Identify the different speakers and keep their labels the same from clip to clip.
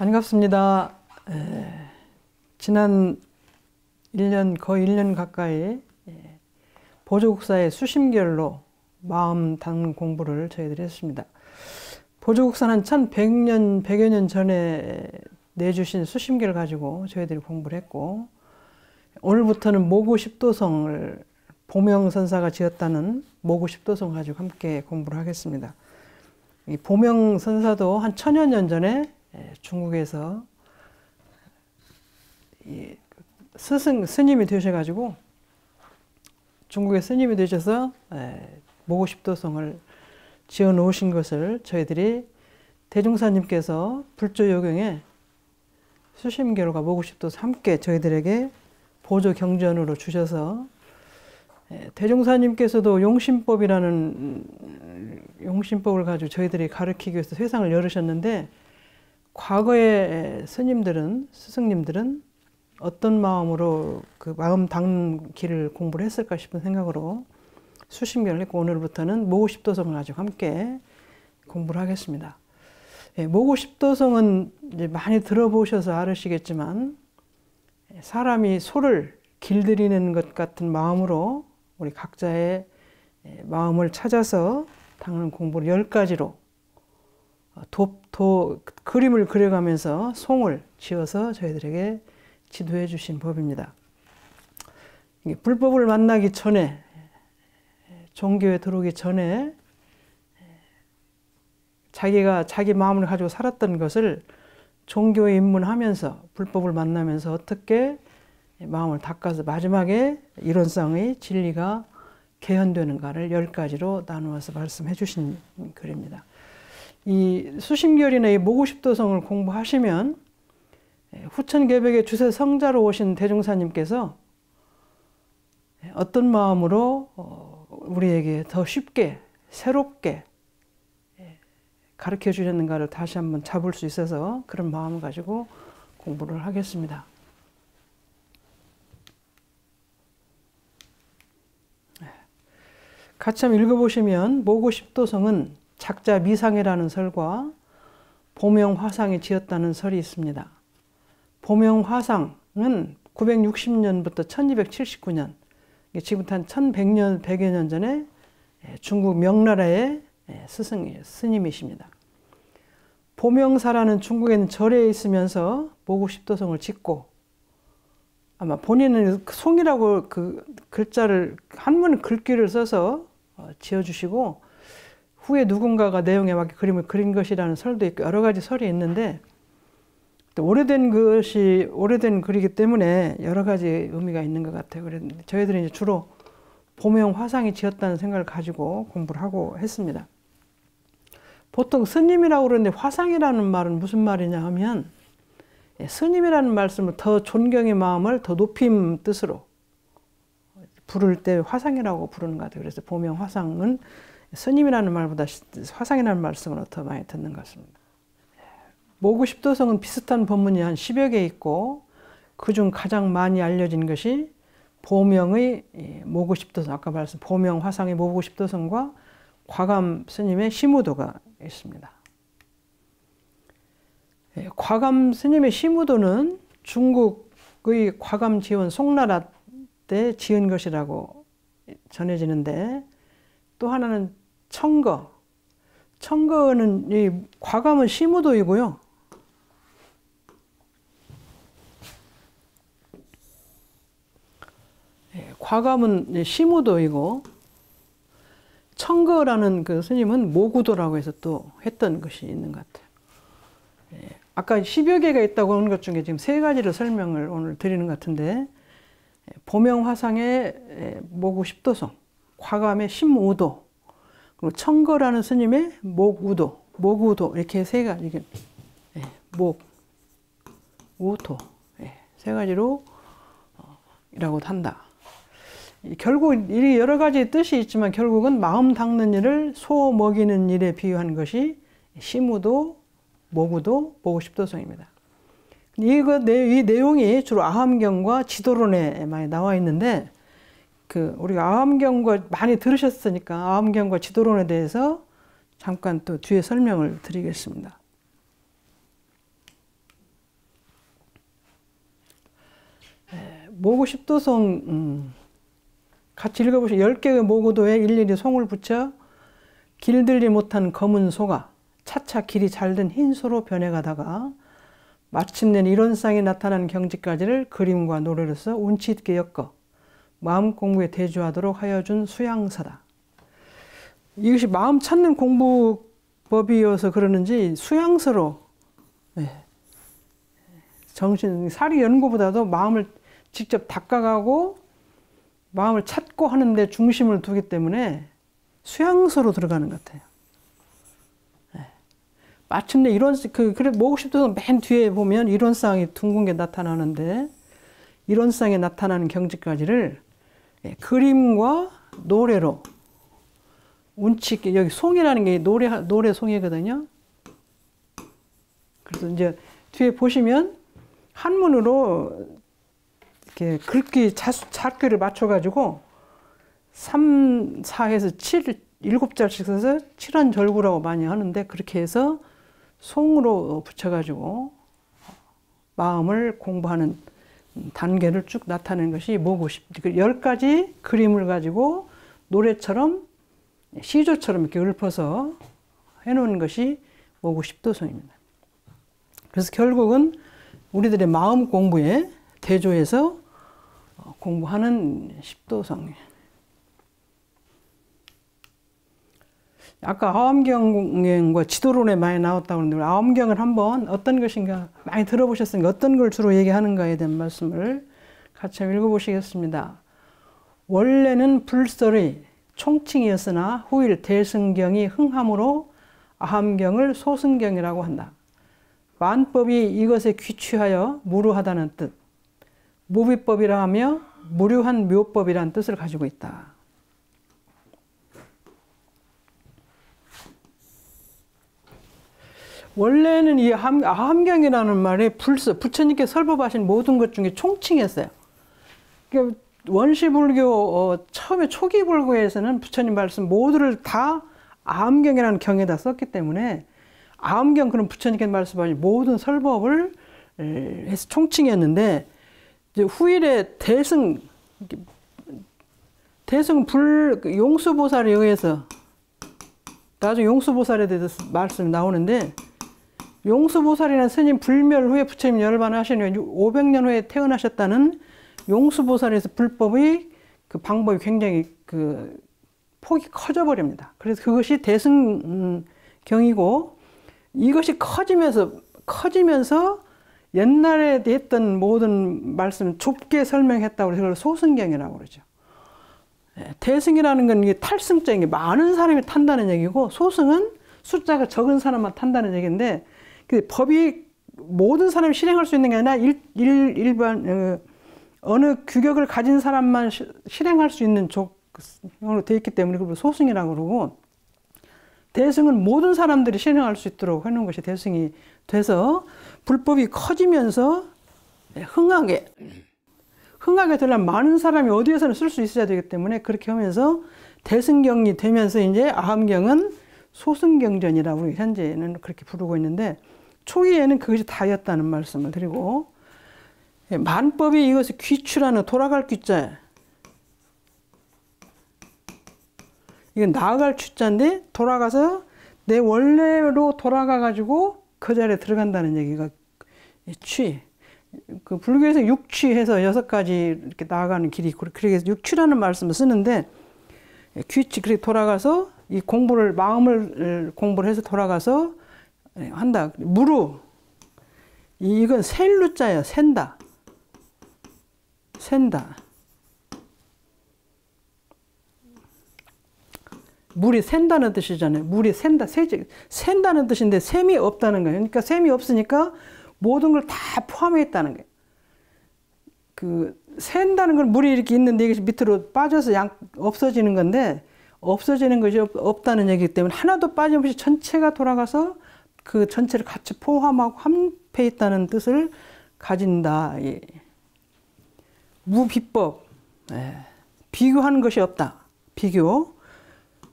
Speaker 1: 반갑습니다. 지난 1년, 거의 1년 가까이 보조국사의 수심결로 마음 닦는 공부를 저희들이 했습니다. 보조국사는 1100년, 100여 년 전에 내주신 수심결 가지고 저희들이 공부를 했고, 오늘부터는 모구십도성을 보명선사가 지었다는 모구십도성 가지고 함께 공부를 하겠습니다. 이 보명선사도 한 1000여 년 전에 중국에서 스님이 되셔가지고, 중국의 스님이 되셔서 모구십도성을 지어 놓으신 것을 저희들이 대중사님께서 불조요경에 수심결과 모구십도성 함께 저희들에게 보조 경전으로 주셔서, 대중사님께서도 용심법이라는 용심법을 가지고 저희들이 가르치기 위해서 세상을 열으셨는데, 과거의 스님들은, 스승님들은 어떤 마음으로 그 마음 닦는 길을 공부를 했을까 싶은 생각으로 수심결을 했고, 오늘부터는 모구십도성을 가지고 함께 공부를 하겠습니다. 모구십도성은 이제 많이 들어보셔서 알으시겠지만, 사람이 소를 길들이는 것 같은 마음으로 우리 각자의 마음을 찾아서 닦는 공부를 10가지로 그림을 그려가면서 송을 지어서 저희들에게 지도해 주신 법입니다. 불법을 만나기 전에, 종교에 들어오기 전에 자기가 자기 마음을 가지고 살았던 것을 종교에 입문하면서, 불법을 만나면서 어떻게 마음을 닦아서 마지막에 이론상의 진리가 개현되는가를 10가지로 나누어서 말씀해 주신 글입니다. 이 수심결이나 이 모구십도성을 공부하시면 후천개벽의 주세 성자로 오신 대종사님께서 어떤 마음으로 우리에게 더 쉽게, 새롭게 가르쳐 주셨는가를 다시 한번 잡을 수 있어서 그런 마음을 가지고 공부를 하겠습니다. 같이 한번 읽어보시면, 모구십도성은 작자 미상이라는 설과 보명화상이 지었다는 설이 있습니다. 보명화상은 960년부터 1279년, 지금부터 한 1100년, 100여 년 전에 중국 명나라의 스님이십니다. 보명사라는 중국에는 절에 있으면서 모구십도성을 짓고, 아마 본인은 송이라고 그 글자를, 한문 글귀를 써서 지어주시고, 후에 누군가가 내용에 맞게 그림을 그린 것이라는 설도 있고, 여러 가지 설이 있는데, 또 오래된 글이기 때문에 여러 가지 의미가 있는 것 같아요. 그래서 저희들은 이제 주로 보명화상이 지었다는 생각을 가지고 공부를 하고 했습니다. 보통 스님이라고 그러는데, 화상이라는 말은 무슨 말이냐 하면, 스님이라는 말씀을 더 존경의 마음을 더 높임 뜻으로 부를 때 화상이라고 부르는 것 같아요. 그래서 보명화상은 스님이라는 말보다 화상이라는 말씀을 더 많이 듣는 것 같습니다. 모구십도성은 비슷한 법문이 한 10여 개 있고, 그중 가장 많이 알려진 것이 보명의 모구십도성, 아까 말씀 보명화상의 모구십도성과 과감 스님의 시무도가 있습니다. 과감 스님의 시무도는 중국의 과감 지원 송나라 때 지은 것이라고 전해지는데, 또 하나는 청거. 청거는, 이 과감은 시무도이고요. 과감은 시무도이고, 청거라는 그 스님은 모구도라고 해서 또 했던 것이 있는 것 같아요. 아까 10여 개가 있다고 하는 것 중에 지금 3가지를 설명을 오늘 드리는 것 같은데, 보명화상의 모구십도성, 과감의 심우도, 그리고 청거라는 스님의 목우도, 모구도, 이렇게 3가지, 목, 우도, 3가지로 이라고도 한다. 결국 이 여러 가지 뜻이 있지만, 결국은 마음 닦는 일을 소 먹이는 일에 비유한 것이 시무도, 모구도, 모구십도성입니다. 이 내용이 주로 아함경과 지도론에 많이 나와 있는데, 우리가 아함경과 많이 들으셨으니까 아함경과 지도론에 대해서 잠깐 또 뒤에 설명을 드리겠습니다. 모구 십도송 같이 읽어보시면 10개의 모구도에 일일이 송을 붙여 길들지 못한 검은 소가 차차 길이 잘된 흰 소로 변해가다가 마침내 이론상에 나타난 경지까지를 그림과 노래로서 운치 있게 엮어 마음 공부에 대주하도록 하여준 수양사다. 이것이 마음 찾는 공부법이어서 그러는지 수양서로 정신 사리 연구보다도 마음을 직접 닦아가고 마음을 찾고 하는데 중심을 두기 때문에 수양서로 들어가는 것 같아요. 마침내 이론 그래 모구 십도성 맨 뒤에 보면 이론상이 둥근 게 나타나는데 이론상에 나타나는 경지까지를 그림과 노래로 운치 있게 여기 송이라는 게 노래 송이거든요. 그래서 이제 뒤에 보시면 한문으로 이렇게 글귀 자귀를 맞춰가지고 3, 4에서 7, 7자씩 써서 칠한절구라고 많이 하는데 그렇게 해서 송으로 붙여가지고 마음을 공부하는 단계를 쭉 나타내는 것이 모구 10가지 그림을 가지고 노래처럼 시조처럼 이렇게 읊어서 해놓은 것이 모구 십도성입니다. 그래서 결국은 우리들의 마음 공부에 대조해서 공부하는 십도성. 아까 아엄경과 지도론에 많이 나왔다고 하는데 아엄경을 한번 어떤 것인가 많이 들어보셨으니까 어떤 걸 주로 얘기하는가에 대한 말씀을 같이 읽어보시겠습니다. 원래는 불설의 총칭이었으나 후일 대승경이 흥함으로 아함경을 소승경이라고 한다. 만법이 이것에 귀취하여 무루하다는 뜻, 무비법이라 하며 무료한 묘법이라는 뜻을 가지고 있다. 원래는 이 아함경이라는 말이 부처님께 설법하신 모든 것 중에 총칭이었어요. 그러니까 원시불교 처음에 초기 불교에서는 부처님 말씀 모두를 다 아함경이라는 경에다 썼기 때문에 아함경 그런 부처님께 말씀하신 모든 설법을 해서 총칭이었는데 이제 후일에 대승 용수보살에 의해서 나중에 용수보살에 대해서 말씀이 나오는데 용수보살이라는 스님 불멸 후에 부처님 열반하시는 500년 후에 태어나셨다는 용수보살에서 불법의 그 방법이 굉장히 그 폭이 커져 버립니다. 그래서 그것이 대승경이고 이것이 커지면서 옛날에 했던 모든 말씀을 좁게 설명했다고 해서 그걸 소승경이라고 그러죠. 대승이라는 건 이게 탈승적인 게 많은 사람이 탄다는 얘기고 소승은 숫자가 적은 사람만 탄다는 얘기인데 그 법이 모든 사람이 실행할 수 있는 게 아니라 일반 어느 규격을 가진 사람만 실행할 수 있는 족으로 되어 있기 때문에 그걸 소승이라고 그러고 대승은 모든 사람들이 실행할 수 있도록 해놓은 것이 대승이 돼서 불법이 커지면서 흥하게 되려면 많은 사람이 어디에서는 쓸 수 있어야 되기 때문에 그렇게 하면서 대승경이 되면서 이제 아함경은 소승경전이라고 현재는 그렇게 부르고 있는데 초기에는 그것이 다였다는 말씀을 드리고 만법이 이것을 귀추라는 돌아갈 귀자 이건 나아갈 추자인데 돌아가서 내 원래로 돌아가 가지고 그 자리에 들어간다는 얘기가 취. 그 불교에서 육취해서 6가지 이렇게 나아가는 길이 그렇게 해서 육취라는 말씀을 쓰는데 귀취 그렇게 돌아가서 이 마음을 공부를 해서 돌아가서 한다. 무루 이건 셀루자예요. 샌다. 물이 샌다는 뜻이잖아요. 물이 샌다는 뜻인데 샘이 없다는 거예요. 그러니까 샘이 없으니까 모든 걸 다 포함해 있다는 거예요. 그 샌다는 건 물이 이렇게 있는데 이것이 밑으로 빠져서 없어지는 건데 없어지는 것이 없다는 얘기이기 때문에 하나도 빠짐없이 전체가 돌아가서 그 전체를 같이 포함하고 함께 있다는 뜻을 가진다. 무비법. 비교하는 것이 없다. 비교.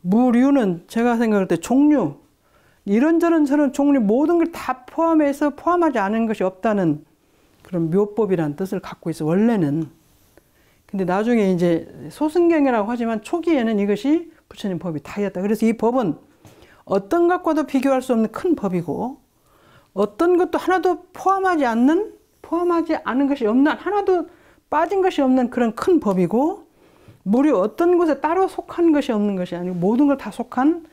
Speaker 1: 무류는 제가 생각할 때 종류. 이런저런 저런 종류 모든 걸 다 포함해서 포함하지 않은 것이 없다는 그런 묘법이라는 뜻을 갖고 있어. 원래는. 근데 나중에 이제 소승경이라고 하지만 초기에는 이것이 부처님 법이 다였다. 그래서 이 법은 어떤 것과도 비교할 수 없는 큰 법이고 어떤 것도 하나도 포함하지 않은 것이 없는, 하나도 빠진 것이 없는 그런 큰 법이고, 무려 어떤 곳에 따로 속한 것이 없는 것이 아니고 모든 걸 다 속한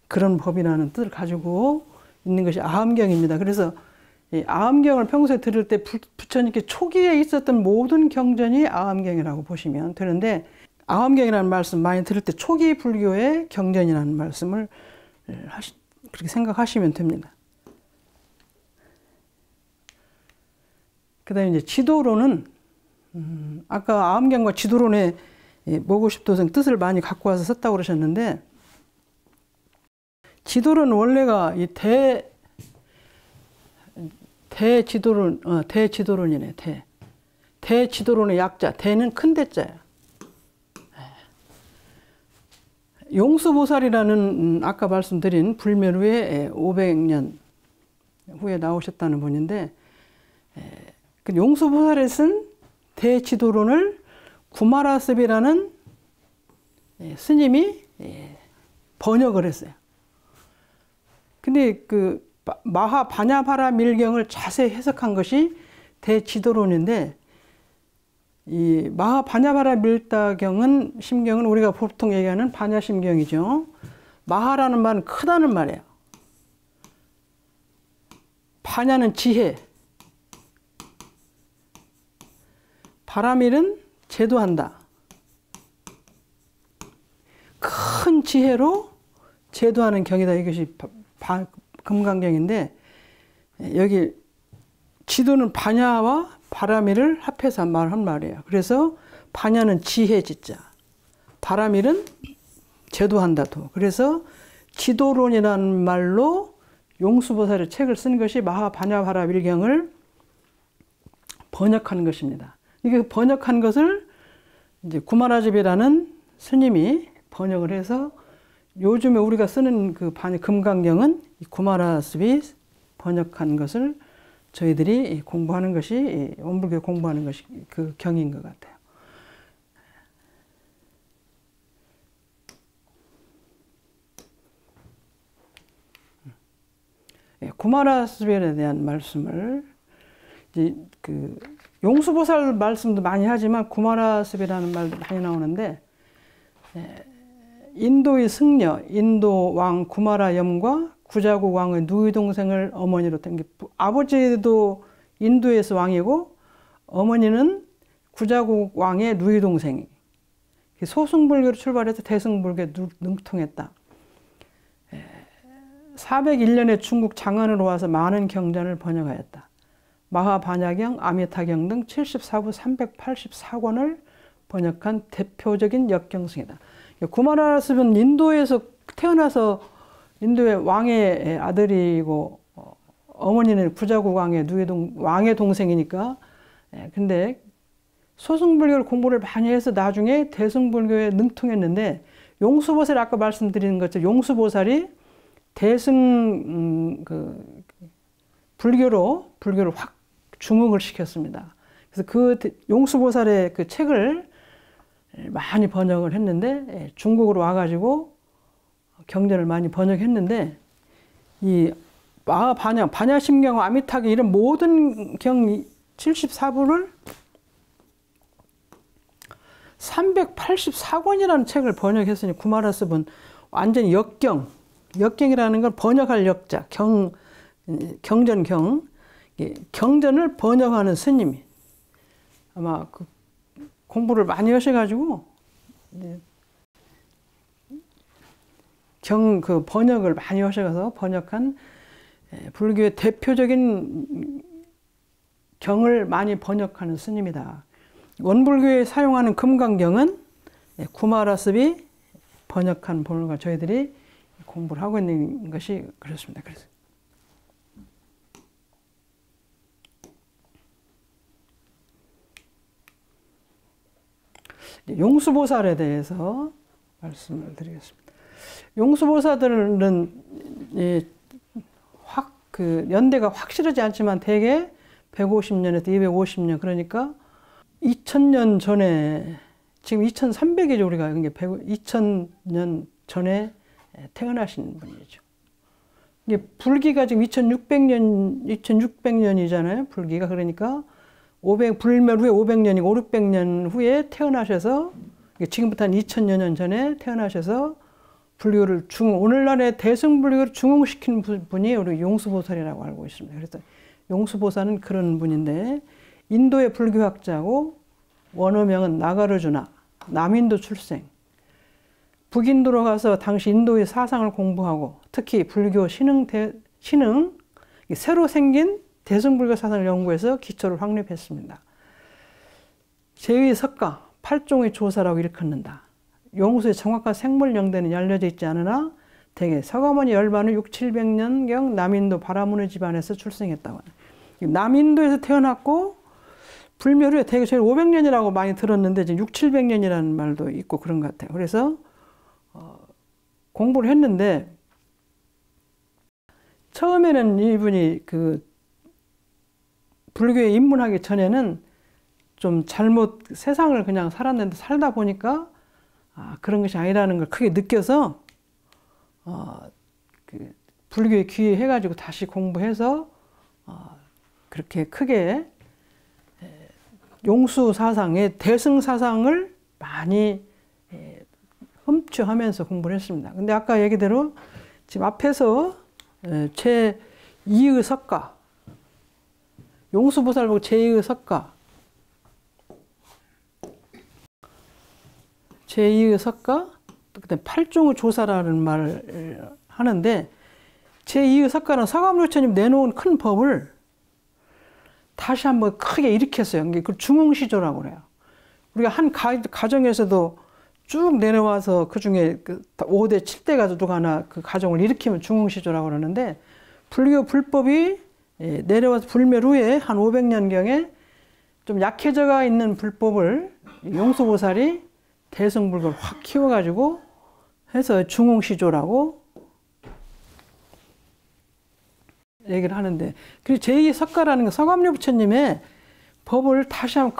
Speaker 1: 그런 법이라는 뜻을 가지고 있는 것이 아함경입니다. 그래서 이 아함경을 평소에 들을 때 부처님께 초기에 있었던 모든 경전이 아함경이라고 보시면 되는데, 아함경이라는 말씀 많이 들을 때 초기 불교의 경전이라는 말씀을 그렇게 생각하시면 됩니다. 그 다음에 이제 지도론은, 아까 아함경과 지도론의 모구십도성 뜻을 많이 갖고 와서 썼다고 그러셨는데, 지도론은 원래가 이 대지도론이네. 대지도론의 약자, 대는 큰 대자야. 용수보살이라는 아까 말씀드린 불멸 후에 500년 후에 나오셨다는 분인데, 그 용수보살이 쓴 대지도론을 구마라습이라는 스님이 번역을 했어요. 근데 그 마하바냐바라 밀경을 자세히 해석한 것이 대지도론인데, 이 마하바냐바라 밀다경은 심경은 우리가 보통 얘기하는 바냐심경이죠. 마하라는 말은 크다는 말이에요. 바냐는 지혜, 바라밀은 제도한다. 큰 지혜로 제도하는 경이다. 이것이 금강경인데, 여기 지도는 바냐와 바라밀을 합해서 말한 말이에요. 그래서 바냐는 지혜 지자, 바라밀은 제도한다도. 그래서 지도론이라는 말로 용수보살의 책을 쓴 것이 마하바냐바라밀경을 번역한 것입니다. 이게 번역한 것을 이제 구마라집이라는 스님이 번역을 해서 요즘에 우리가 쓰는 그 금강경은 구마라습이 번역한 것을 저희들이 공부하는 것이, 원불교 공부하는 것이 그 경인 것 같아요. 구마라습에 대한 말씀을, 이제 그 용수보살 말씀도 많이 하지만 구마라습이라는 말도 많이 나오는데, 인도의 승려, 인도 왕 구마라염과 구자국 왕의 누이 동생을 어머니로 둔 게, 아버지도 인도에서 왕이고 어머니는 구자국 왕의 누이 동생이, 소승불교로 출발해서 대승불교에 능통했다. 401년에 중국 장안으로 와서 많은 경전을 번역하였다. 마하바냐경, 아미타경 등 74부 384권을 번역한 대표적인 역경승이다. 구마라습은 인도에서 태어나서 인도의 왕의 아들이고, 어머니는 구자국 왕의 왕의 동생이니까, 근데 소승불교를 공부를 많이 해서 나중에 대승불교에 능통했는데, 용수보살이 아까 말씀드린 것처럼 용수보살이 대승 불교를 확 중흥을 시켰습니다. 그래서 그 용수보살의 그 책을 많이 번역을 했는데, 중국으로 와가지고 경전을 많이 번역했는데, 이 바냐심경, 아미타경 이런 모든 경 74부를 384권이라는 책을 번역했으니 구마라습은 완전히 역경이라는 걸 번역할 역자, 경전경, 경전을 번역하는 스님이 아마 그 공부를 많이 하셔가지고 그 번역을 많이 하셔서 번역한 불교의 대표적인 경을 많이 번역하는 스님이다. 원불교에 사용하는 금강경은 구마라습이 번역한 본을과 저희들이 공부를 하고 있는 것이 그렇습니다. 그래서 용수보살에 대해서 말씀을 드리겠습니다. 용수보살들은 그 연대가 확실하지 않지만 대개 150년에서 250년, 그러니까 2000년 전에, 지금 2300이죠, 우리가. 2000년 전에 태어나신 분이죠. 이게 불기가 지금 2600년이잖아요, 불기가. 그러니까 불멸 후에 500년이고 500년 후에 태어나셔서, 지금부터 한 2000년 전에 태어나셔서 불교를 오늘날의 대승불교를 중흥시킨 분이 우리 용수보살이라고 알고 있습니다. 그래서 용수보살은 그런 분인데, 인도의 불교학자고 원어명은 나가르주나, 남인도 출생. 북인도로 가서 당시 인도의 사상을 공부하고 특히 불교 신흥, 새로 생긴 대승불교 사상을 연구해서 기초를 확립했습니다. 제2의 석가, 8종의 조사라고 일컫는다. 용수의 정확한 생물 영대는 알려져 있지 않으나 대개 서가모니 열반 후 6, 700년경 남인도 바라문의 집안에서 출생했다고 합니다. 남인도에서 태어났고 불멸 후에 대개 저희 500년이라고 많이 들었는데 지금 6, 700년이라는 말도 있고 그런 것 같아요. 그래서 공부를 했는데 처음에는 이분이 그 불교에 입문하기 전에는 좀 잘못 세상을 그냥 살았는데 살다 보니까 그런 것이 아니라는 걸 크게 느껴서 그 불교에 귀의해가지고 다시 공부해서 그렇게 크게 용수 사상의 대승 사상을 많이 흡수하면서 공부를 했습니다. 근데 아까 얘기대로 지금 앞에서 제2의 석가, 용수보살 보고 제2의 석가, 제2의 석가, 그다음 8종의 조사라는 말을 하는데, 제2의 석가는 서가모니부처님 내놓은 큰 법을 다시 한번 크게 일으켰어요. 그걸 중흥시조라고 그래요. 우리가 한 가정에서도 쭉 내려와서 그 중에 5대, 7대가 누가 하나 그 가정을 일으키면 중흥시조라고 그러는데, 불교 불법이 내려와서 불멸 후에 한 500년경에 좀 약해져가 있는 불법을 용수보살이 대승불교를 확 키워가지고 해서 중흥시조라고 얘기를 하는데, 그리고 제2의 석가라는 게 서가모니 부처님의 법을 다시 한번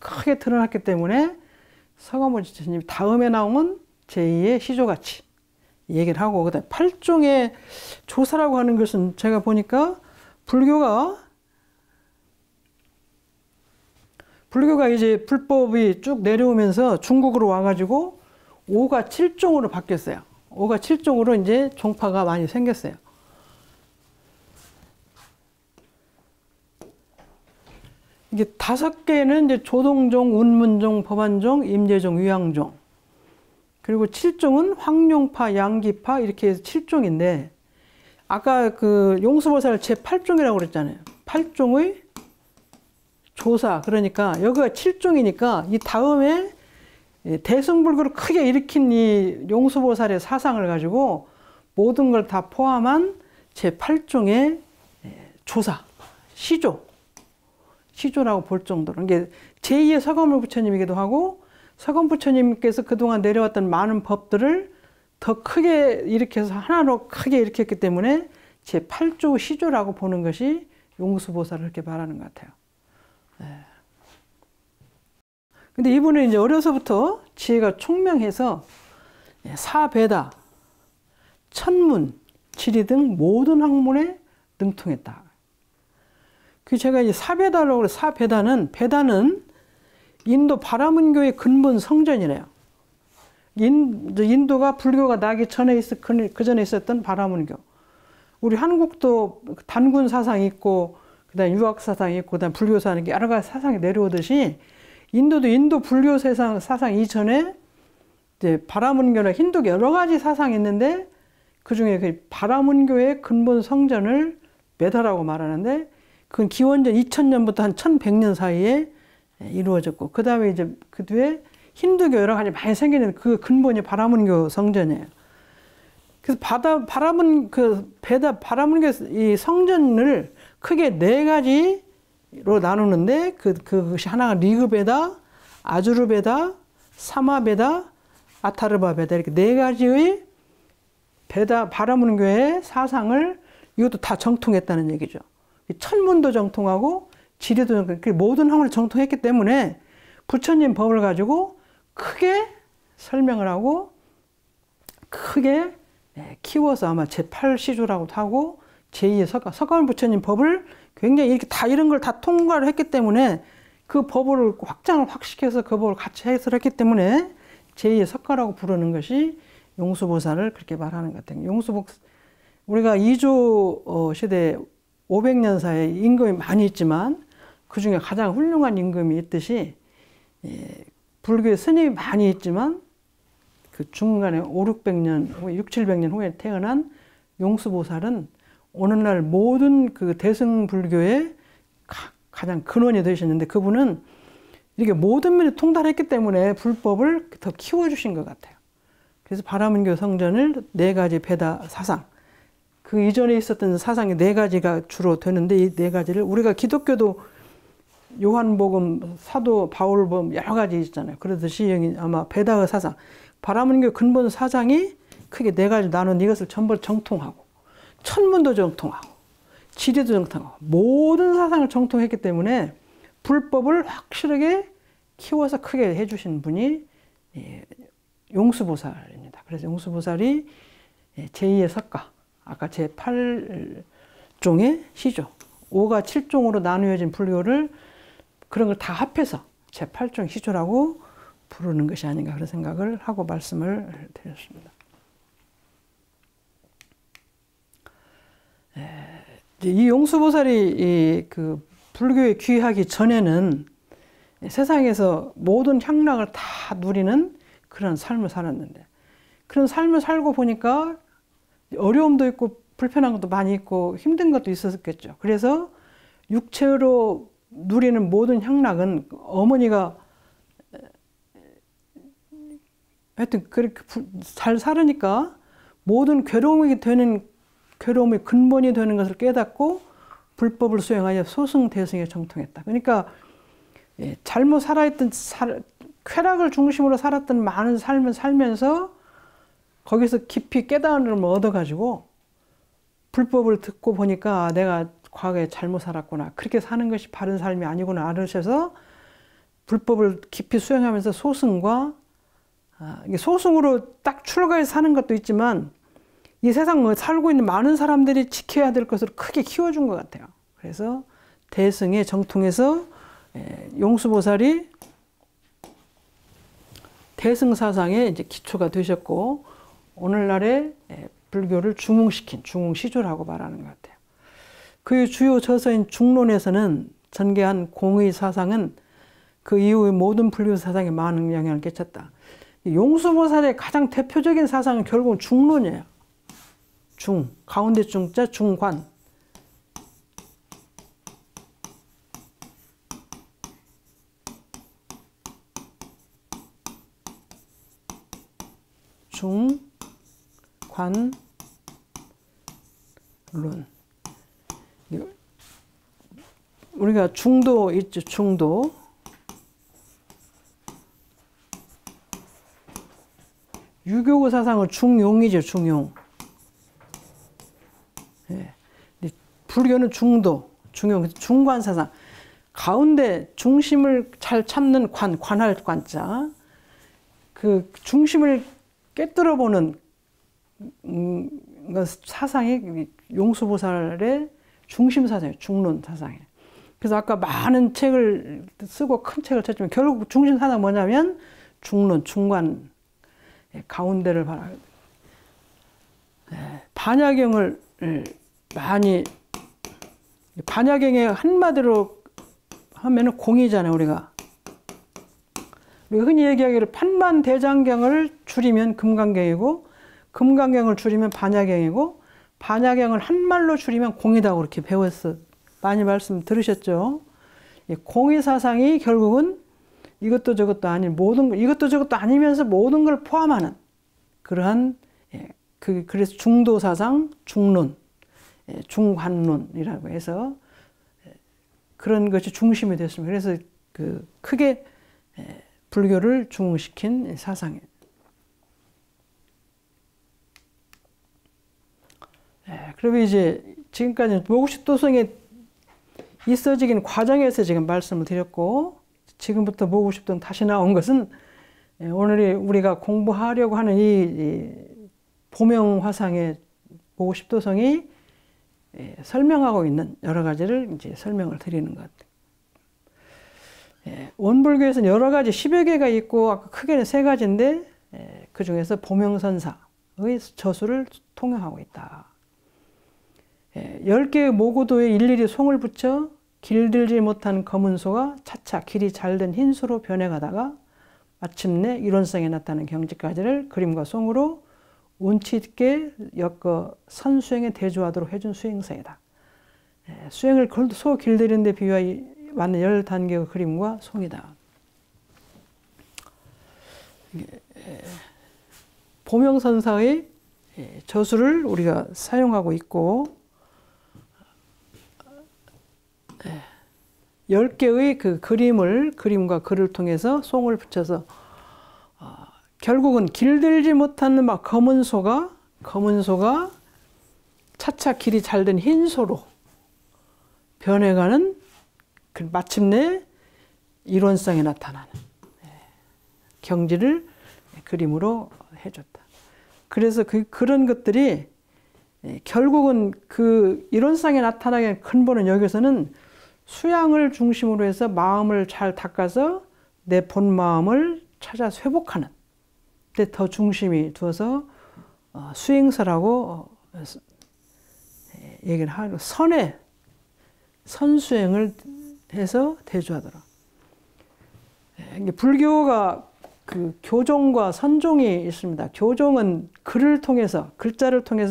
Speaker 1: 크게 드러났기 때문에 서가모니 부처님이 다음에 나온 제2의 시조같이 얘기를 하고, 그다음에 8종의 조사라고 하는 것은 제가 보니까 불교가 이제 불법이 쭉 내려오면서 중국으로 와가지고 5가 7종으로 바뀌었어요. 5가 7종으로 이제 종파가 많이 생겼어요. 이게 5개는 이제 조동종, 운문종, 법안종, 임재종, 위양종. 그리고 7종은 황룡파, 양기파 이렇게 해서 7종인데, 아까 그 용수보살 제8종이라고 그랬잖아요. 8종의 조사. 그러니까 여기가 7종이니까 이 다음에 대승불교를 크게 일으킨 이 용수보살의 사상을 가지고 모든 걸 다 포함한 제8종의 조사, 시조라고 볼 정도로. 이게 제2의 서가모니 부처님이기도 하고, 서가모니 부처님께서 그동안 내려왔던 많은 법들을 더 크게 일으켜서 하나로 크게 일으켰기 때문에 제8조 시조라고 보는 것이 용수보살을 그렇게 말하는 것 같아요. 근데 이분은 이제 어려서부터 지혜가 총명해서 사배다, 천문, 지리 등 모든 학문에 능통했다. 그 제가 이제 사배다라고 그래. 배다는 인도 바라문교의 근본 성전이래요. 인도가 불교가 나기 전에 그 전에 있었던 바라문교. 우리 한국도 단군 사상이 있고, 그다음 유학 사상이 있고, 그다음 불교 사상이 여러 가지 사상이 내려오듯이 인도도 인도 불교 사상 이전에 이제 바라문교나 힌두교 여러 가지 사상이 있는데, 그 중에 그 바라문교의 근본 성전을 메다라고 말하는데, 그건 기원전 2000년부터 한 1100년 사이에 이루어졌고, 그 다음에 이제 그 뒤에 힌두교 여러 가지 많이 생기는 그 근본이 바라문교 성전이에요. 그래서 바라문교 이 성전을 크게 4가지로 나누는데, 그것이 하나가 리그베다, 아주르베다, 사마베다, 아타르바베다, 이렇게 4가지의 바라문교의 사상을 이것도 다 정통했다는 얘기죠. 천문도 정통하고 지리도 정통하고 모든 학문을 정통했기 때문에 부처님 법을 가지고 크게 설명을 하고 크게 키워서 아마 제8시조라고도 하고 제2의 석가모니 부처님 법을 굉장히 이렇게 다 이런 걸 다 통과를 했기 때문에 그 법을 확장을 확시켜서 그 법을 같이 해설했기 때문에 제2의 석가라고 부르는 것이 용수보살을 그렇게 말하는 것 같아요. 우리가 2조 시대 500년 사이에 임금이 많이 있지만 그 중에 가장 훌륭한 임금이 있듯이 불교의 스님이 많이 있지만 그 중간에 500~600년 후에 600~700년 후에 태어난 용수보살은 오늘날 모든 그 대승불교의 가장 근원이 되셨는데 그분은 이렇게 모든 면이 통달했기 때문에 불법을 더 키워주신 것 같아요. 그래서 바라문교 성전을 4가지 배다 사상, 그 이전에 있었던 사상이 4가지가 주로 되는데 이 4가지를 우리가 기독교도 요한복음, 사도 바울복음 여러 가지 있잖아요. 그러듯이 여기 아마 배다의 사상, 바라문교 근본 사상이 크게 4가지 나눈 이것을 전부 정통하고 천문도 정통하고 지리도 정통하고 모든 사상을 정통했기 때문에 불법을 확실하게 키워서 크게 해주신 분이 용수보살입니다. 그래서 용수보살이 제2의 석가, 아까 제8종의 시조, 5가 7종으로 나누어진 불교를 그런 걸 다 합해서 제8종 시조라고 부르는 것이 아닌가 그런 생각을 하고 말씀을 드렸습니다. 이 용수보살이 그 불교에 귀하기 전에는 세상에서 모든 향락을 다 누리는 그런 삶을 살았는데 그런 삶을 살고 보니까 어려움도 있고 불편한 것도 많이 있고 힘든 것도 있었겠죠. 그래서 육체로 누리는 모든 향락은 어머니가 하여튼 그렇게 잘 살으니까 모든 괴로움이 되는 괴로움의 근본이 되는 것을 깨닫고 불법을 수행하여 소승대승에 정통했다. 그러니까 잘못 살아있던 쾌락을 중심으로 살았던 많은 삶을 살면서 거기서 깊이 깨달음을 얻어가지고 불법을 듣고 보니까 내가 과거에 잘못 살았구나. 그렇게 사는 것이 바른 삶이 아니구나 알으셔서 불법을 깊이 수행하면서 소승과 소승으로 딱 출가해서 사는 것도 있지만 이 세상에 살고 있는 많은 사람들이 지켜야 될 것을 크게 키워준 것 같아요. 그래서 대승에 정통해서 용수보살이 대승사상의 이제 기초가 되셨고 오늘날의 불교를 중흥시킨 중흥시조라고 말하는 것 같아요. 그의 주요 저서인 중론에서는 전개한 공의 사상은 그 이후의 모든 불교 사상에 많은 영향을 끼쳤다. 용수보살의 가장 대표적인 사상은 결국은 중론이에요. 중, 가운데 중자 중관. 중관론. 우리가 중도 있죠, 중도. 유교의 사상은 중용이죠, 중용. 불교는 중도, 중용, 중관 사상. 가운데 중심을 잘 참는 관할 관자. 그 중심을 깨뜨려 보는 사상이 용수보살의 중심 사상이에요. 중론 사상이에요. 그래서 아까 많은 책을 쓰고 큰 책을 쳤지만 결국 중심 사상 뭐냐면 중론, 중관 가운데를 바라요. 반야경을 많이 반야경의 한마디로 하면은 공이잖아요. 우리가 흔히 얘기하기를 판반대장경을 줄이면 금강경이고 금강경을 줄이면 반야경이고 반야경을 한말로 줄이면 공이다고 그렇게 배웠어. 많이 말씀 들으셨죠? 공의 사상이 결국은 이것도 저것도 아닌 모든 이것도 저것도 아니면서 모든 걸 포함하는 그러한 그래서 중도 사상, 중론, 중관론이라고 해서 그런 것이 중심이 됐습니다. 그래서 그 크게 불교를 중흥시킨 사상이에요. 그리고 이제 지금까지 모국식 도성에 있어지긴 과정에서 지금 말씀을 드렸고 지금부터 보고 싶던 다시 나온 것은 오늘 우리가 공부하려고 하는 이 보명화상의 보고 싶도성이 설명하고 있는 여러 가지를 이제 설명을 드리는 것 같아요. 원불교에서는 여러 가지 10여 개가 있고 아까 크게는 3가지인데 그 중에서 보명선사의 저수를 통용하고 있다. 10개의 모구도에 일일이 송을 붙여 길들지 못한 검은 소가 차차 길이 잘된 흰 소로 변해가다가 마침내 이론성에 나타나는 경지까지를 그림과 송으로 운치 있게 엮어 선수행에 대조하도록 해준 수행성이다. 수행을 소 길들이는 데 비유하는 10단계의 그림과 송이다. 보명선사의 저수를 우리가 사용하고 있고 10개의 그 그림과 글을 통해서 송을 붙여서 결국은 길들지 못하는 검은 소가 차차 길이 잘된 흰 소로 변해가는 마침내 이론성에 나타나는 경지를 그림으로 해줬다. 그래서 그런 것들이 결국은 그 이론성에 나타나게 근본은 여기서는 수양을 중심으로 해서 마음을 잘 닦아서 내 본 마음을 찾아 회복하는 데 더 중심이 두어서 수행서라고 얘기를 하고 선수행을 해서 대조하더라. 불교가 그 교종과 선종이 있습니다. 교종은 글자를 통해서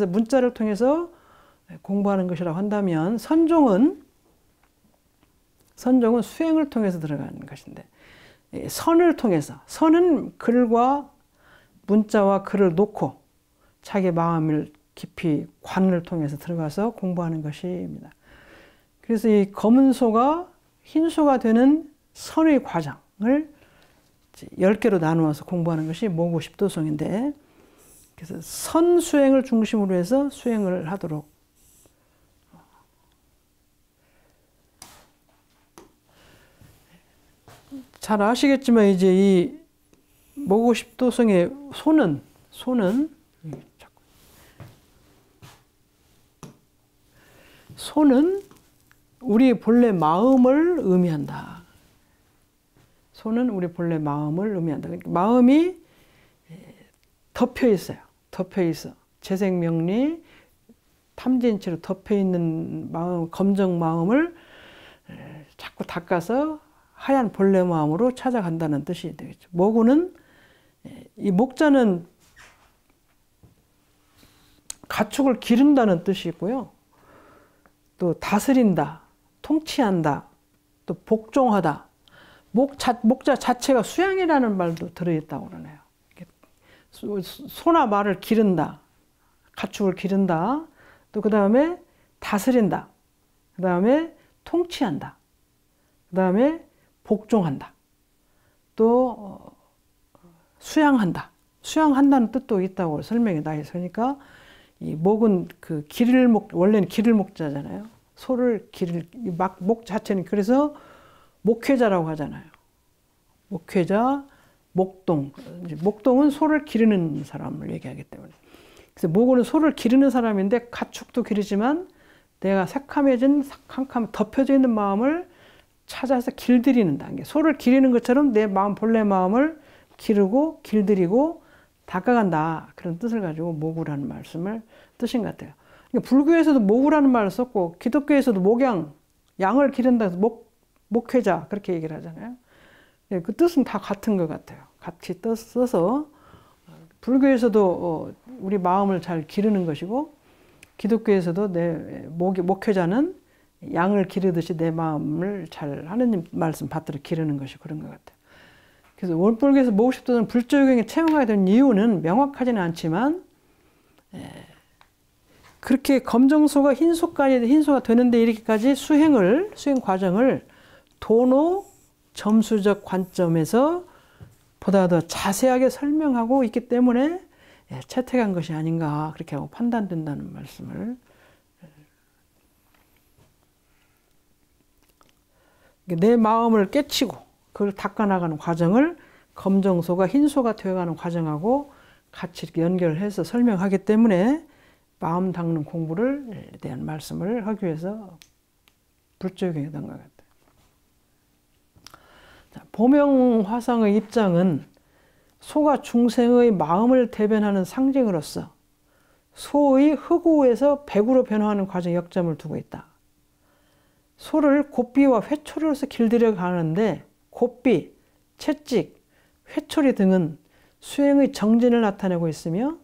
Speaker 1: 문자를 통해서 공부하는 것이라고 한다면 선종은 수행을 통해서 들어가는 것인데 선을 통해서 선은 글과 문자와 글을 놓고 자기 마음을 깊이 관을 통해서 들어가서 공부하는 것입니다. 그래서 이 검은 소가 흰 소가 되는 선의 과정을 10개로 나누어서 공부하는 것이 모고 십도성인데 그래서 선 수행을 중심으로 해서 수행을 하도록 잘 아시겠지만 이제 이 모고 십도성의 소는 우리 본래 마음을 의미한다. 소는 우리 본래 마음을 의미한다. 그러니까 마음이 덮여 있어요. 재생명리, 탐진치로 덮여 있는 마음, 검정 마음을 자꾸 닦아서 하얀 본래 마음으로 찾아간다는 뜻이 되겠죠. 모구는 이 목자는 가축을 기른다는 뜻이 있고요. 또 다스린다, 통치한다, 또 복종하다. 목자 자체가 수양이라는 말도 들어있다고 그러네요. 소나 말을 기른다, 가축을 기른다, 또 그 다음에 다스린다, 그 다음에 통치한다, 그 다음에 복종한다, 또 수양한다. 수양한다는 뜻도 있다고 설명이 나 있으니까 이 목은 그 원래는 기를 목자잖아요. 소를 목 자체는 그래서 목회자라고 하잖아요. 목회자, 목동은 소를 기르는 사람을 얘기하기 때문에. 그래서 목은 소를 기르는 사람인데 가축도 기르지만 내가 캄캄 덮여져 있는 마음을 찾아서 길들이는다. 소를 기르는 것처럼 내 마음, 본래 마음을 기르고 길들이고 닦아간다. 그런 뜻을 가지고 모구라는 말씀을 뜻인 것 같아요. 그러니까 불교에서도 모구라는 말을 썼고 기독교에서도 양을 기른다 해서 목회자 그렇게 얘기를 하잖아요. 그 뜻은 다 같은 것 같아요. 같이 써서 불교에서도 우리 마음을 잘 기르는 것이고 기독교에서도 내 목회자는 양을 기르듯이 내 마음을 잘 하느님 말씀 받들어 기르는 것이 그런 것 같아요. 그래서 원불교에서 모고 싶도는 불조경에 체험하게 된 이유는 명확하지는 않지만 그렇게 검정소가 흰소가 되는데 이렇게까지 수행 과정을 도노 점수적 관점에서 보다 더 자세하게 설명하고 있기 때문에 채택한 것이 아닌가 그렇게 하고 판단된다는 말씀을 내 마음을 깨치고 그걸 닦아나가는 과정을 검정소가 흰소가 되어가는 과정하고 같이 이렇게 연결해서 설명하기 때문에 마음 닦는 공부를 대한 말씀을 하기 위해서 불조경했던 것 같아요. 보명화상의 입장은 소가 중생의 마음을 대변하는 상징으로서 소의 흑우에서 백우로 변화하는 과정에 역점을 두고 있다. 소를 곱비와 회초리로서 길들여 가는데 곱비, 채찍, 회초리 등은 수행의 정진을 나타내고 있으며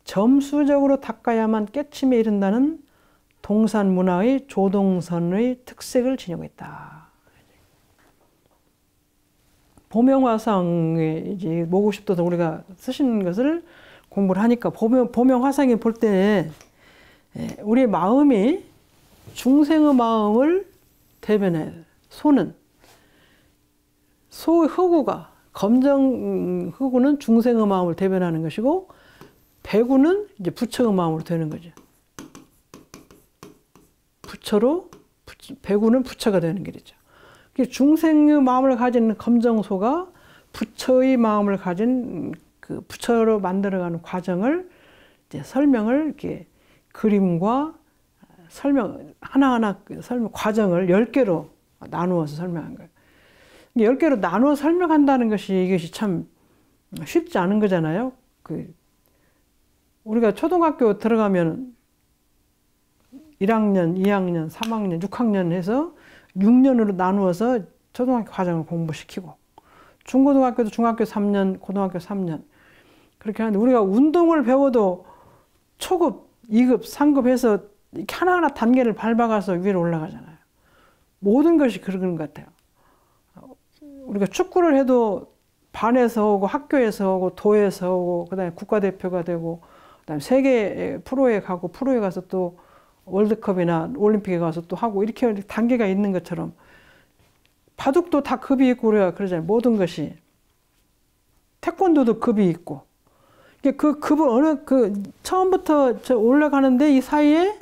Speaker 1: 점수적으로 닦아야만 깨침에 이른다는 동산 문화의 조동선의 특색을 지니고 있다. 보명화상에 이제 모구십도도 우리가 쓰신 것을 공부를 하니까 보명화상에 볼 때 우리의 마음이 중생의 마음을 대변해. 소는 소의 흑우가 검정 흑우는 중생의 마음을 대변하는 것이고 백우는 이제 부처의 마음으로 되는 거죠. 부처로 백우는 부처가 되는 길이죠. 중생의 마음을 가진 검정소가 부처의 마음을 가진 그 부처로 만들어가는 과정을 이제 설명을 이렇게 그림과 설명 하나하나 설명 과정을 10개로 나누어서 설명한 거예요. 10개로 나누어 설명한다는 것이 이것이 참 쉽지 않은 거잖아요. 우리가 초등학교 들어가면 1학년, 2학년, 3학년, 6학년 해서 6년으로 나누어서 초등학교 과정을 공부시키고 중고등학교도 중학교 3년, 고등학교 3년 그렇게 하는데 우리가 운동을 배워도 초급, 2급, 3급 해서 이렇게 하나하나 단계를 밟아가서 위로 올라가잖아요. 모든 것이 그런 것 같아요. 우리가 축구를 해도 반에서 오고 학교에서 오고 도에서 오고 그다음에 국가대표가 되고 그다음에 세계 프로에 가고 프로에 가서 또 월드컵이나 올림픽에 가서 또 하고 이렇게 단계가 있는 것처럼 바둑도 다 급이 있고 우리가 그러잖아요. 모든 것이 태권도도 급이 있고 그 급을 처음부터 올라가는데 이 사이에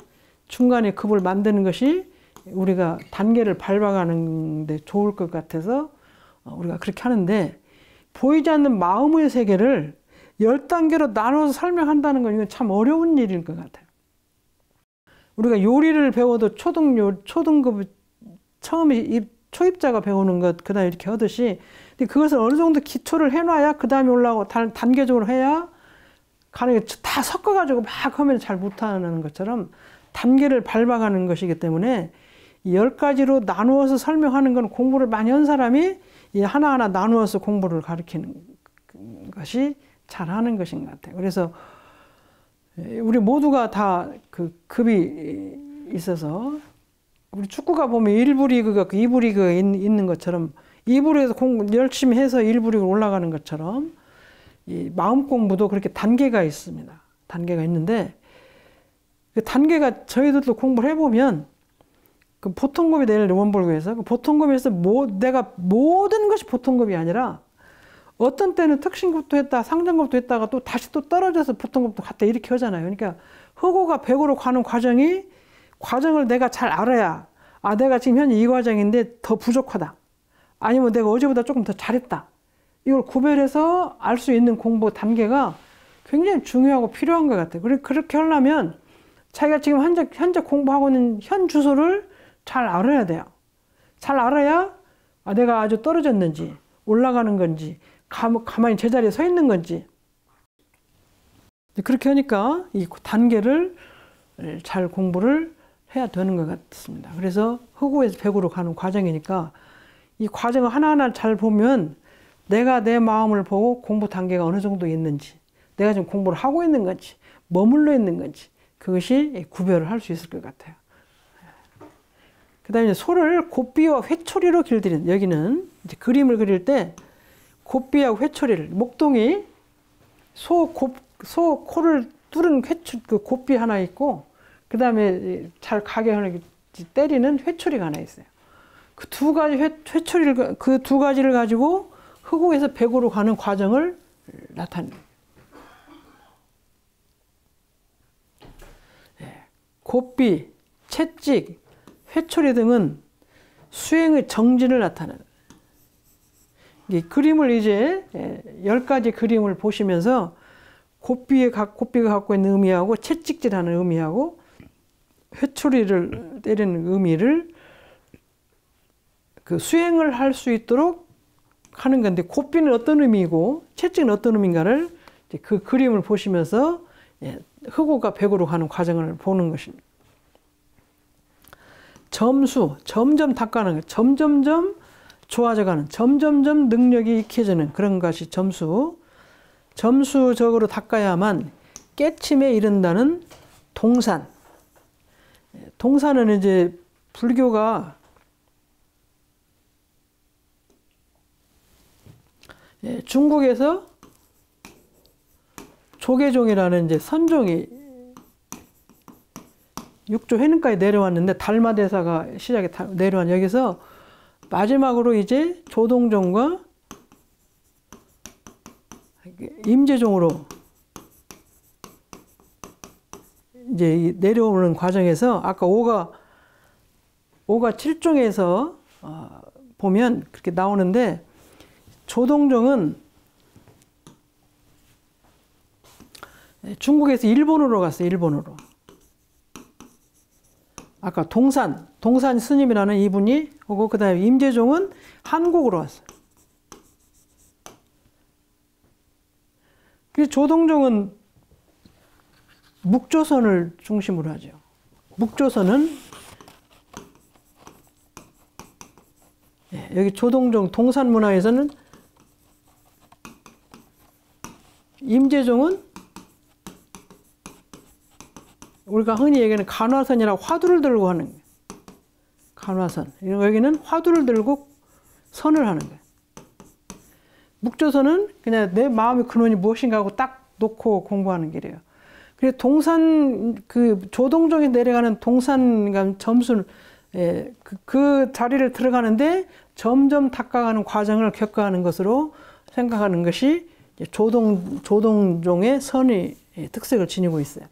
Speaker 1: 중간에 급을 만드는 것이 우리가 단계를 밟아가는 데 좋을 것 같아서 우리가 그렇게 하는데 보이지 않는 마음의 세계를 10단계로 나눠서 설명한다는 건 이건 참 어려운 일일 것 같아요. 우리가 요리를 배워도 초등급 처음에 초입자가 배우는 것 그다음에 이렇게 하듯이 근데 그것을 어느 정도 기초를 해놔야 그 다음에 올라가고 단계적으로 해야 가능해. 다 섞어가지고 막 하면 잘 못하는 것처럼 단계를 밟아가는 것이기 때문에 10가지로 나누어서 설명하는 건 공부를 많이 한 사람이 하나하나 나누어서 공부를 가르치는 것이 잘하는 것인 것 같아요. 그래서 우리 모두가 다 그 급이 있어서 우리 축구가 보면 1부 리그가 2부 리그가 있는 것처럼 2부 리그에서 열심히 해서 1부 리그로 올라가는 것처럼 이 마음 공부도 그렇게 단계가 있습니다. 단계가 있는데 그 단계가 저희들도 공부를 해보면 그 보통급이 내일 원불교에서 그 보통급에서 내가 모든 것이 보통급이 아니라 어떤 때는 특신급도 했다 상정급도 했다가 또 다시 또 떨어져서 보통급도 갔다 이렇게 하잖아요. 그러니까 흑우가 백으로 가는 과정을 내가 잘 알아야 내가 지금 현재 이 과정인데 더 부족하다. 아니면 내가 어제보다 조금 더 잘했다. 이걸 구별해서 알 수 있는 공부 단계가 굉장히 중요하고 필요한 것 같아요. 그렇게 하려면 자기가 지금 현재 공부하고 있는 현 주소를 잘 알아야 돼요. 잘 알아야 내가 아주 떨어졌는지 올라가는 건지 가만히 제자리에 서 있는 건지 그렇게 하니까 이 단계를 잘 공부를 해야 되는 것 같습니다. 그래서 흑우에서 백으로 가는 과정이니까 이 과정을 하나하나 잘 보면 내가 내 마음을 보고 공부 단계가 어느 정도 있는지 내가 지금 공부를 하고 있는 건지 머물러 있는 건지 그것이 구별을 할 수 있을 것 같아요. 그 다음에 소를 곱비와 회초리로 길들이는 여기는 이제 그림을 그릴 때 곱비하고 회초리를 목동이 소 코를 뚫은 그 곱비 하나 있고 그 다음에 잘 가게 하는 때리는 회초리가 하나 있어요. 그 두 가지 회초리를 그 두 가지를 가지고 흑우에서 백으로 가는 과정을 나타냅니다. 곱비, 채찍, 회초리 등은 수행의 정진을 나타내는 이 그림을 이제 10가지 그림을 보시면서 고삐가 갖고 있는 의미하고 채찍질하는 의미하고 회초리를 때리는 의미를 그 수행을 할 수 있도록 하는 건데, 고삐는 어떤 의미이고 채찍은 어떤 의미인가를 그 그림을 보시면서 흑오가 백으로 가는 과정을 보는 것입니다. 점수, 점점 닦아가는 것, 점점점 좋아져가는, 점점점 능력이 익혀지는 그런 것이 점수. 점수적으로 닦아야만 깨침에 이른다는 동산. 동산은 이제 불교가 중국에서 조계종이라는 이제 선종이 육조 해능까지 내려왔는데, 달마대사가 시작에 내려왔, 여기서 마지막으로 이제 조동종과 임재종으로 이제 내려오는 과정에서 아까 오가 7종에서 보면 그렇게 나오는데, 조동종은 중국에서 일본으로 갔어요. 일본으로. 아까 동산 스님이라는 이분이 오고, 그 다음에 임재종은 한국으로 왔어요. 그래서 조동종은 묵조선을 중심으로 하죠. 묵조선은 여기 조동종 동산 문화에서는 임재종은 우리가 흔히 얘기하는 간화선이라고 화두를 들고 하는 거예요. 간화선. 여기는 화두를 들고 선을 하는 거예요. 묵조선은 그냥 내 마음의 근원이 무엇인가 하고 딱 놓고 공부하는 길이에요. 그래서 동산, 그 조동종에 내려가는 동산 점수, 그 자리를 들어가는데 점점 닦아가는 과정을 겪어가는 것으로 생각하는 것이 조동종의 선의 특색을 지니고 있어요.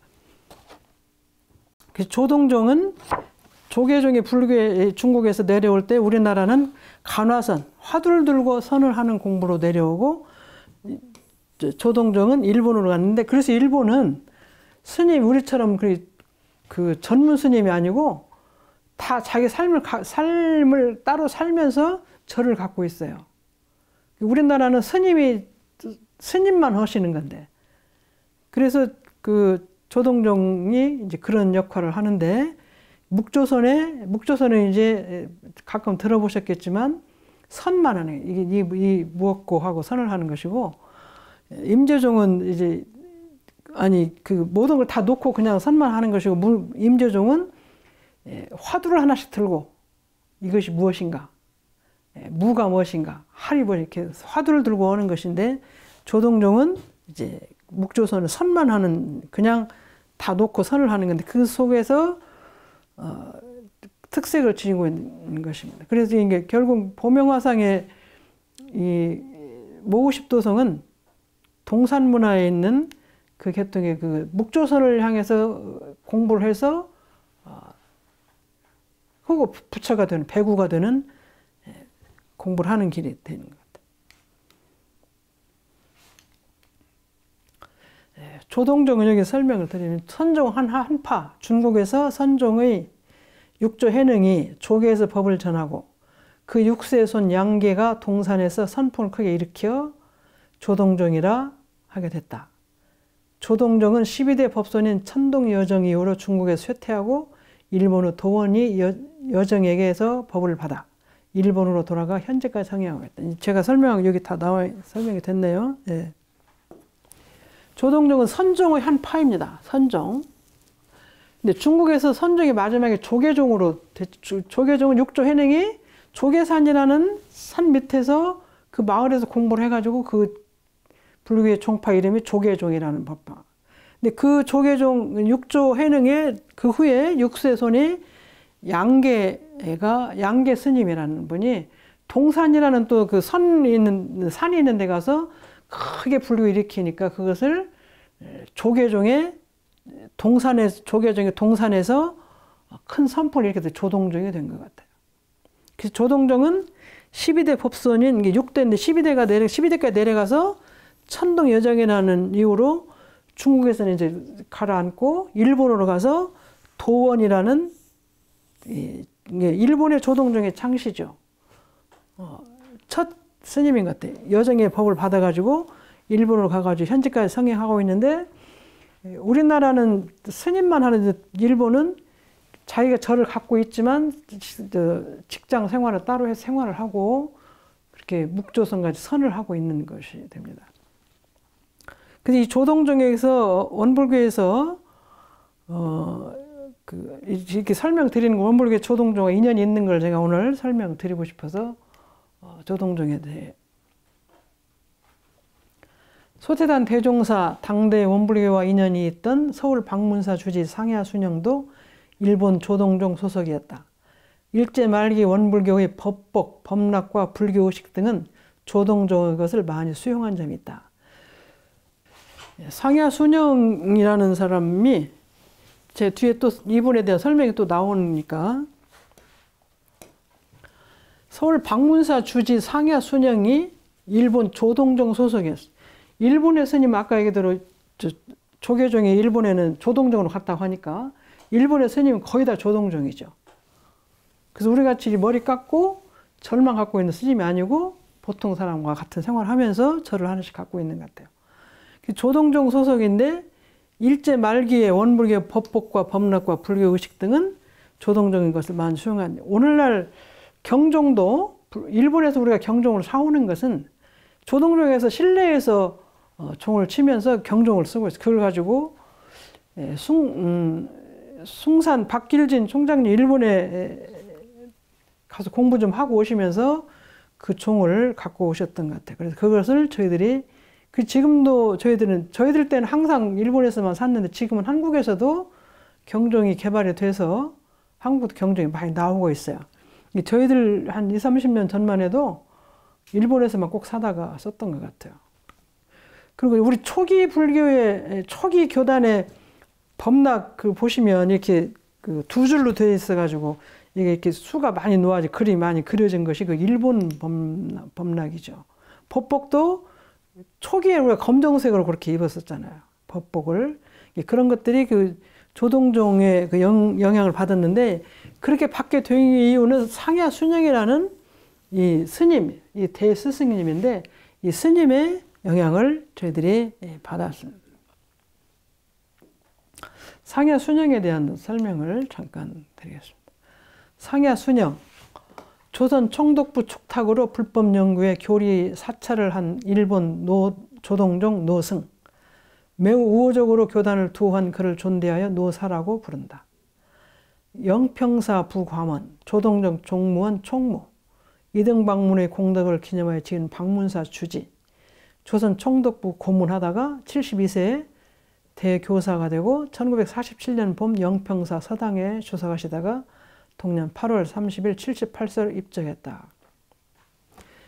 Speaker 1: 그래서 조동종은 조계종의 불교에 중국에서 내려올 때 우리나라는 간화선, 화두를 들고 선을 하는 공부로 내려오고, 조동종은 일본으로 갔는데, 그래서 일본은 스님, 우리처럼 그 전문 스님이 아니고 다 자기 삶을 따로 살면서 절을 갖고 있어요. 우리나라는 스님만 하시는 건데, 그래서 그 조동종이 이제 그런 역할을 하는데, 묵조선은 이제 가끔 들어보셨겠지만 선만 하는, 이게 무엇고 하고 선을 하는 것이고, 임재종은 이제 그 모든 걸 다 놓고 그냥 선만 하는 것이고, 임재종은 화두를 하나씩 들고 이것이 무엇인가, 무가 무엇인가, 할이 뭐 이렇게 화두를 들고 오는 것인데, 조동종은 이제 묵조선은 선만 하는, 그냥 다 놓고 선을 하는 건데, 그 속에서 특색을 지니고 있는 것입니다. 그래서 이게 결국 보명화상의 이 모구십도성은 동산 문화에 있는 그 계통의 그 묵조선을 향해서 공부를 해서 흑오 부처가 되는, 배구가 되는 공부를 하는 길이 되는 것 같아요. 조동종은 여기 설명을 드리면, 선종 한파, 중국에서 선종의 육조 해능이 조계에서 법을 전하고, 그 육세의 손 양계가 동산에서 선풍을 크게 일으켜 조동종이라 하게 됐다. 조동종은 12대 법손인 천동여정 이후로 중국에서 쇠퇴하고, 일본의 도원이 여정에게서 법을 받아 일본으로 돌아가 현재까지 성행하고 있다. 제가 여기 다 설명이 됐네요. 네. 조동종은 선종의 한 파입니다. 선종. 근데 중국에서 선종이 마지막에 조계종으로, 조계종은 육조 해능이 조계산이라는 산 밑에서 그 마을에서 공부를 해가지고 그 불교의 종파 이름이 조계종이라는 법파. 근데 그 조계종 육조 해능의 그 후에 육세손이 양계 스님이라는 분이 동산이라는 또 그 산이 있는 데 가서 크게 불교 일으키니까, 그것을 조계종의 동산에서 큰 선포를 일으켜서 조동종이 된 것 같아요. 그래서 조동종은 12대 법선인 이게 6대인데 12대까지 내려가서 천동 여정이라는 이유로 중국에서는 이제 가라앉고 일본으로 가서 도원이라는 이게 일본의 조동종의 창시죠. 첫 스님인 것 같아요. 여정의 법을 받아가지고 일본으로 가가지고 현재까지 성행하고 있는데 우리나라는 스님만 하는데 일본은 자기가 절을 갖고 있지만 직장 생활을 따로 해서 생활을 하고 그렇게 묵조선까지 선을 하고 있는 것이 됩니다. 그래서 이 조동종에서 원불교에서 이렇게 설명드리는 거 원불교 조동종과 인연이 있는 걸 제가 오늘 설명드리고 싶어서 조동종에 대해 소태단 대종사 당대 원불교와 인연이 있던 서울 방문사 주지 상야순영도 일본 조동종 소속이었다. 일제 말기 원불교의 법복, 법락과 불교의식 등은 조동종의 것을 많이 수용한 점이 있다. 상야순영이라는 사람이 제 뒤에 또 이분에 대한 설명이 또 나오니까 서울 방문사 주지 상야순영이 일본 조동종 소속이었어요. 일본의 스님 아까 얘기대로 조계종이 일본에는 조동종으로 갔다고 하니까 일본의 스님은 거의 다 조동종이죠. 그래서 우리같이 머리 깎고 절만 갖고 있는 스님이 아니고 보통 사람과 같은 생활을 하면서 절을 하나씩 갖고 있는 것 같아요. 조동종 소속인데 일제 말기에 원불교 법복과 법락과 불교의식 등은 조동종인 것을 많이 수용한. 오늘날 경종도 일본에서 우리가 경종을 사오는 것은 조동종에서 실내에서 종을 치면서 경종을 쓰고 있어요. 그걸 가지고 숭산 박길진 총장님 일본에 가서 공부 좀 하고 오시면서 그 종을 갖고 오셨던 것 같아요. 그래서 그것을 저희들이 지금도 저희들 때는 항상 일본에서만 샀는데 지금은 한국에서도 경종이 개발이 돼서 한국도 경종이 많이 나오고 있어요. 저희들 한 20, 30년 전만 해도 일본에서만 꼭 사다가 썼던 것 같아요. 그리고 우리 초기 불교의 초기 교단의 법락 보시면 이렇게 두 줄로 되어 있어가지고 이게 이렇게 수가 많이 놓아져 글이 많이 그려진 것이 일본 법락이죠. 법복도 초기에 우리가 검정색으로 그렇게 입었었잖아요. 법복을. 그런 것들이 조동종의 영향을 받았는데 그렇게 받게 된 이유는 상야순영이라는 이 스님, 이 대스승님인데 이 스님의 영향을 저희들이 받았습니다. 상야순영에 대한 설명을 잠깐 드리겠습니다. 상야순영, 조선 총독부 촉탁으로 불법 연구에 교리 사찰을 한 일본 조동종 노승. 매우 우호적으로 교단을 투호한 그를 존대하여 노사라고 부른다. 영평사 부과원, 조동종 종무원 총무, 이등방문의 공덕을 기념하여 지은 방문사 주지, 조선 총독부 고문하다가 72세에 대교사가 되고 1947년 봄 영평사 서당에 주석하시다가 동년 8월 30일 78세로 입적했다.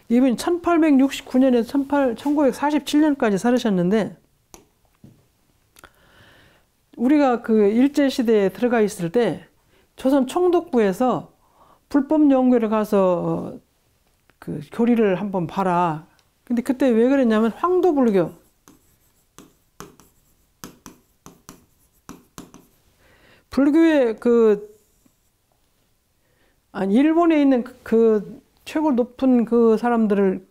Speaker 1: 이분이 1869년에서 1947년까지 살으셨는데 우리가 일제시대에 들어가 있을 때 조선 총독부에서 불법 연구를 가서 교리를 한번 봐라. 근데 그때 왜 그랬냐면 황도불교. 불교의 일본에 있는 최고 높은 사람들을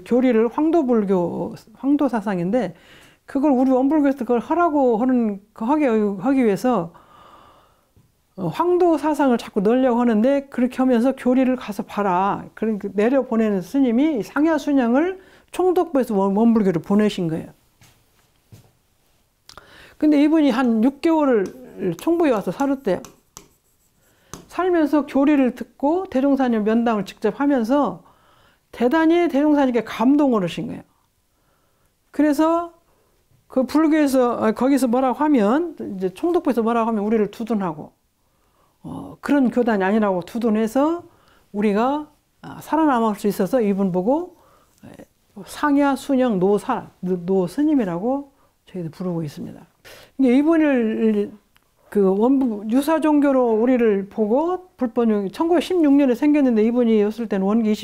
Speaker 1: 교리를 황도불교, 황도 사상인데 그걸 우리 원불교에서 그걸 하라고 하기 위해서 황도 사상을 자꾸 넣으려고 하는데 그렇게 하면서 교리를 가서 봐라. 그러니까 내려보내는 스님이 상야순영을 총독부에서 원불교를 보내신 거예요. 근데 이분이 한 6개월을 총부에 와서 살았대요. 살면서 교리를 듣고 대종사님 면담을 직접 하면서 대단히 대종사님께 감동을 하신 거예요. 그래서 불교에서 거기서 뭐라고 하면 이제 총독부에서 뭐라고 하면 우리를 두둔하고 그런 교단이 아니라고 두둔해서 우리가 살아남을 수 있어서 이분 보고 상야순영 노스님이라고 저희들 부르고 있습니다. 이분을 원부 유사 종교로 우리를 보고 불법 1916년에 생겼는데 이분이었을 때는 원기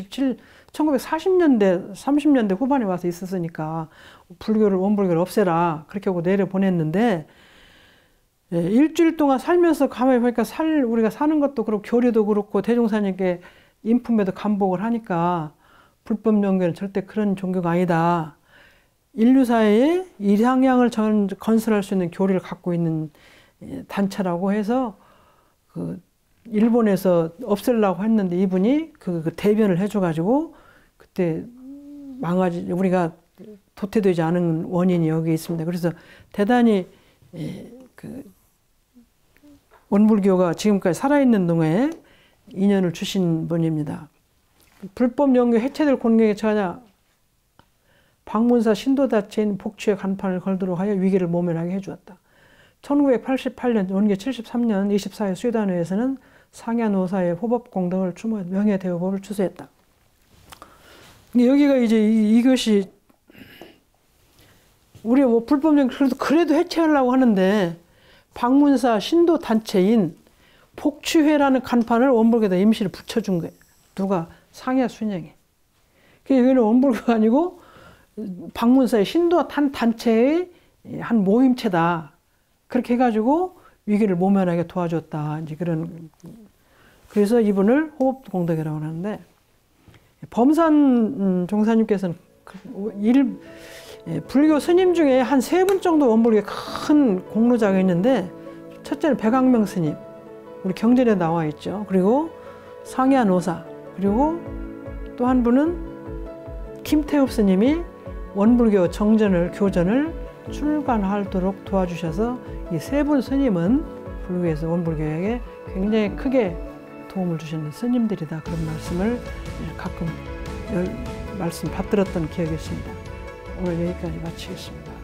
Speaker 1: 1940년대, 30년대 후반에 와서 있었으니까 원불교를 없애라 그렇게 하고 내려보냈는데 일주일 동안 살면서 가만히 보니까 우리가 사는 것도 그렇고 교리도 그렇고 대종사님께 인품에도 감복을 하니까 불법 종교는 절대 그런 종교가 아니다. 인류 사회에 이상향을 건설할 수 있는 교리를 갖고 있는 단체라고 해서 일본에서 없애려고 했는데 이분이 그 대변을 해줘가지고 그때 우리가 도태되지 않은 원인이 여기 있습니다. 그래서 대단히 원불교가 지금까지 살아있는 동에 인연을 주신 분입니다. 불법 종교 해체될 곤경에 처하자 방문사 신도다체인 복취의 간판을 걸도록 하여 위기를 모면하게 해주었다. 1988년 원기 73년 24일 수의단회에서는 상야노사의 호법공덕을 추모해 명예대우법을 추수했다. 여기가 이제 이것이 우리 불법 종교 그래도 해체하려고 하는데 방문사 신도 단체인 복취회라는 간판을 원불교에다 임시로 붙여준 거예요. 누가? 상야 순영이. 여기는 원불교가 아니고 방문사의 신도 단체의 한 모임체다. 그렇게 해가지고 위기를 모면하게 도와줬다. 이제 그래서 이분을 호법공덕이라고 하는데 범산 종사님께서는 불교 스님 중에 한 3분 정도 원불교에 큰 공로자가 있는데 첫째는 백왕명 스님, 우리 경전에 나와 있죠. 그리고 상야노사, 그리고 또 한 분은 김태흡 스님이 원불교 교전을 출간하도록 도와주셔서 이 3분 스님은 불교에서 원불교에게 굉장히 크게 도움을 주시는 스님들이다. 그런 말씀을 가끔 말씀 받들었던 기억이 있습니다. 오늘 여기까지 마치겠습니다.